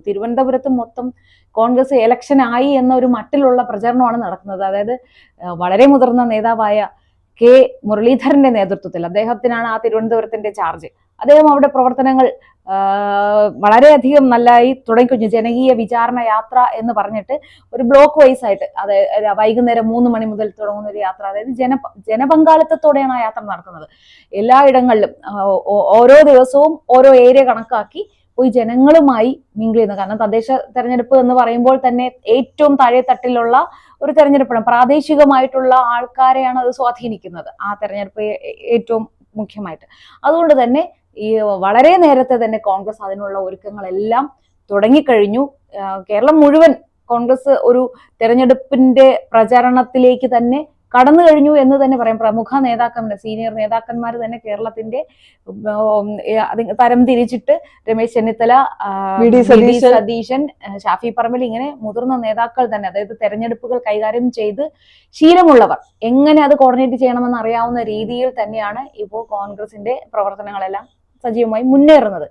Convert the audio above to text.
തിരുവനന്തപുരത്ത് മൊത്തം കോൺഗ്രസ് ഇലക്ഷൻ ആയി എന്ന ഒരു മട്ടിലുള്ള പ്രചരണമാണ് നടക്കുന്നത്. അതായത് വളരെ മുതിർന്ന നേതാവായ കെ മുരളീധരന്റെ നേതൃത്വത്തിൽ അദ്ദേഹത്തിനാണ് ആ തിരുവനന്തപുരത്തിന്റെ ചാർജ്. അദ്ദേഹം അവിടെ പ്രവർത്തനങ്ങൾ വളരെയധികം നല്ലതായി തുടങ്ങിക്കഴിഞ്ഞു. ജനകീയ വിചാരണ യാത്ര എന്ന് പറഞ്ഞിട്ട് ഒരു ബ്ലോക്ക് വൈസ് ആയിട്ട്, അതായത് വൈകുന്നേരം 3 മണി മുതൽ തുടങ്ങുന്ന ഒരു യാത്ര, അതായത് ജനപങ്കാളിത്തത്തോടെയാണ് ആ യാത്ര നടക്കുന്നത്. എല്ലായിടങ്ങളിലും ഓരോ ദിവസവും ഓരോ ഏരിയ കണക്കാക്കി പോയി ജനങ്ങളുമായി മിങ്കിൾ ചെയ്യുന്നത്. കാരണം തദ്ദേശ തെരഞ്ഞെടുപ്പ് എന്ന് പറയുമ്പോൾ തന്നെ ഏറ്റവും താഴെ തട്ടിലുള്ള ഒരു തെരഞ്ഞെടുപ്പാണ്. പ്രാദേശികമായിട്ടുള്ള ആൾക്കാരെയാണ് അത് സ്വാധീനിക്കുന്നത്, ആ തെരഞ്ഞെടുപ്പ് ഏറ്റവും മുഖ്യമായിട്ട്. അതുകൊണ്ട് തന്നെ ഈ വളരെ നേരത്തെ തന്നെ കോൺഗ്രസ് അതിനുള്ള ഒരുക്കങ്ങളെല്ലാം തുടങ്ങിക്കഴിഞ്ഞു. കേരളം മുഴുവൻ കോൺഗ്രസ് ഒരു തെരഞ്ഞെടുപ്പിന്റെ പ്രചരണത്തിലേക്ക് തന്നെ കടന്നു കഴിഞ്ഞു എന്ന് തന്നെ പറയാം. പ്രമുഖ നേതാക്കന്മാർ, സീനിയർ നേതാക്കന്മാർ തന്നെ കേരളത്തിന്റെ തരം തിരിച്ചിട്ട് രമേശ് ചെന്നിത്തല, സതീശൻ, ഷാഫി പറമ്പിൽ, ഇങ്ങനെ മുതിർന്ന നേതാക്കൾ തന്നെ, അതായത് തെരഞ്ഞെടുപ്പുകൾ കൈകാര്യം ചെയ്ത് ശീലമുള്ളവർ, എങ്ങനെ അത് കോർഡിനേറ്റ് ചെയ്യണമെന്ന് അറിയാവുന്ന രീതിയിൽ തന്നെയാണ് ഇപ്പോൾ കോൺഗ്രസിന്റെ പ്രവർത്തനങ്ങളെല്ലാം സജീവമായി മുന്നേറുന്നത്.